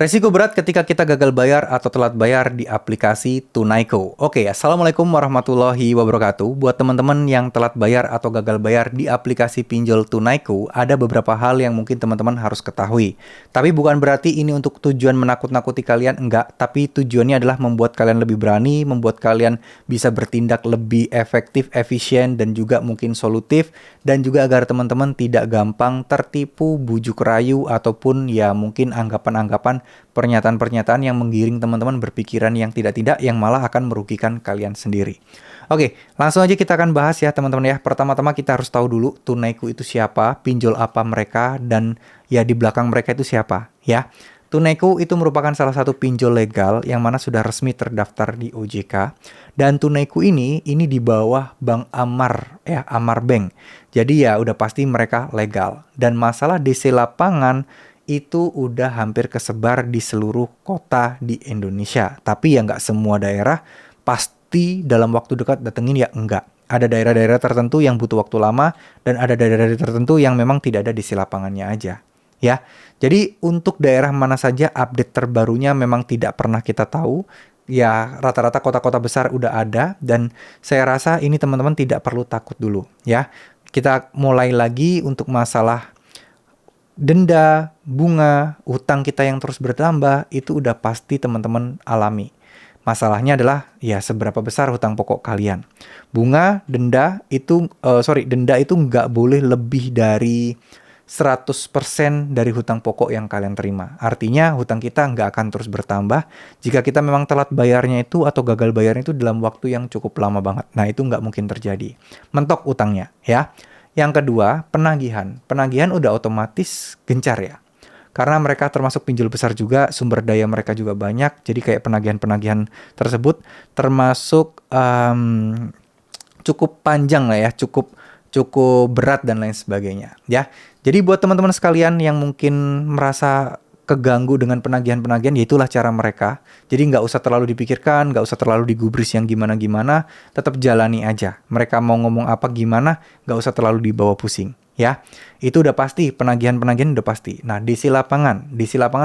Resiko berat ketika kita gagal bayar atau telat bayar di aplikasi Tunaiku. Oke, Assalamualaikum warahmatullahi wabarakatuh. Buat teman-teman yang telat bayar atau gagal bayar di aplikasi pinjol Tunaiku, ada beberapa hal yang mungkin teman-teman harus ketahui. Tapi bukan berarti ini untuk tujuan menakut-nakuti kalian, enggak. Tapi tujuannya adalah membuat kalian lebih berani, membuat kalian bisa bertindak lebih efektif, efisien, dan juga mungkin solutif. Dan juga agar teman-teman tidak gampang tertipu, bujuk rayu, ataupun ya mungkin anggapan-anggapan pernyataan-pernyataan yang menggiring teman-teman berpikiran yang tidak-tidak yang malah akan merugikan kalian sendiri. Oke, langsung aja kita akan bahas ya teman-teman ya. Pertama-tama kita harus tahu dulu Tunaiku itu siapa, pinjol apa mereka, dan ya di belakang mereka itu siapa ya. Tunaiku itu merupakan salah satu pinjol legal yang mana sudah resmi terdaftar di OJK. Dan Tunaiku ini di bawah Bank Amar ya, Amar Bank. Jadi ya udah pasti mereka legal. Dan masalah DC lapangan itu udah hampir kesebar di seluruh kota di Indonesia. Tapi ya nggak semua daerah pasti dalam waktu dekat datengin ya enggak. Ada daerah-daerah tertentu yang butuh waktu lama dan ada daerah-daerah tertentu yang memang tidak ada di lapangannya aja. Ya, jadi untuk daerah mana saja update terbarunya memang tidak pernah kita tahu. Ya, rata-rata kota-kota besar udah ada dan saya rasa ini teman-teman tidak perlu takut dulu ya. Kita mulai lagi untuk masalah denda, bunga, utang kita yang terus bertambah, itu udah pasti teman-teman alami. Masalahnya adalah, ya seberapa besar hutang pokok kalian. Bunga, denda itu nggak boleh lebih dari 100% dari hutang pokok yang kalian terima. Artinya hutang kita nggak akan terus bertambah jika kita memang telat bayarnya itu atau gagal bayarnya itu dalam waktu yang cukup lama banget. Nah itu nggak mungkin terjadi. Mentok utangnya ya. Yang kedua, penagihan. Penagihan udah otomatis gencar ya. Karena mereka termasuk pinjol besar juga, sumber daya mereka juga banyak. Jadi kayak penagihan-penagihan tersebut termasuk cukup panjang lah ya, cukup berat dan lain sebagainya ya. Jadi buat teman-teman sekalian yang mungkin merasa keganggu dengan penagihan-penagihan, ya itulah cara mereka. Jadi nggak usah terlalu dipikirkan, nggak usah terlalu digubris yang gimana-gimana, tetap jalani aja. Mereka mau ngomong apa gimana, nggak usah terlalu dibawa pusing. Ya, itu udah pasti, penagihan-penagihan udah pasti. Nah, DC lapangan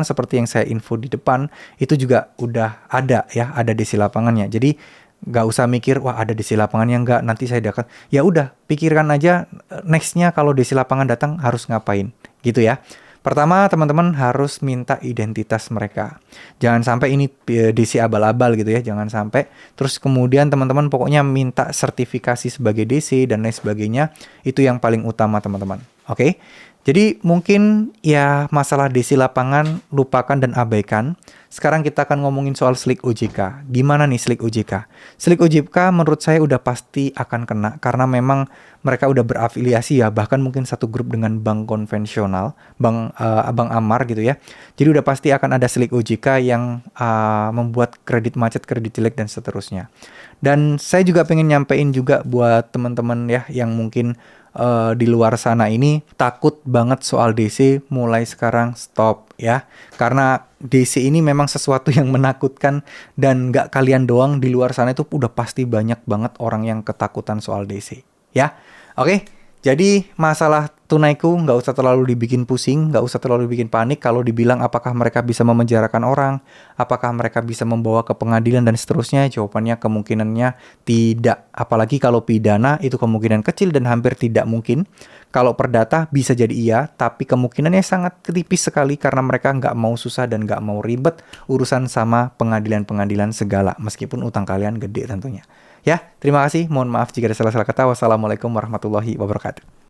seperti yang saya info di depan, itu juga udah ada ya, ada DC lapangannya. Jadi nggak usah mikir, wah ada DC lapangannya nggak, nanti saya dapat. Ya udah, pikirkan aja nextnya kalau DC lapangan datang harus ngapain, gitu ya. Pertama, teman-teman harus minta identitas mereka. Jangan sampai ini DC abal-abal gitu ya, jangan sampai. Terus kemudian teman-teman pokoknya minta sertifikasi sebagai DC dan lain sebagainya. Itu yang paling utama teman-teman. Oke? Jadi mungkin ya masalah DC lapangan lupakan dan abaikan. Sekarang kita akan ngomongin soal Slik OJK. Gimana nih Slik OJK? Slik OJK menurut saya udah pasti akan kena karena memang mereka udah berafiliasi ya, bahkan mungkin satu grup dengan bank konvensional, bank Amar gitu ya. Jadi udah pasti akan ada Slik OJK yang membuat kredit macet, kredit jelek dan seterusnya. Dan saya juga pengen nyampein juga buat teman-teman ya yang mungkin di luar sana ini takut banget soal DC, mulai sekarang stop ya. Karena DC ini memang sesuatu yang menakutkan dan nggak kalian doang, di luar sana itu udah pasti banyak banget orang yang ketakutan soal DC ya. Oke, jadi masalah Tunaiku nggak usah terlalu dibikin pusing, nggak usah terlalu dibikin panik kalau dibilang apakah mereka bisa memenjarakan orang, apakah mereka bisa membawa ke pengadilan dan seterusnya. Jawabannya kemungkinannya tidak. Apalagi kalau pidana itu kemungkinan kecil dan hampir tidak mungkin. Kalau perdata bisa jadi iya, tapi kemungkinannya sangat tipis sekali karena mereka nggak mau susah dan nggak mau ribet urusan sama pengadilan-pengadilan segala, meskipun utang kalian gede tentunya. Ya, terima kasih. Mohon maaf jika ada salah-salah kata. Wassalamualaikum warahmatullahi wabarakatuh.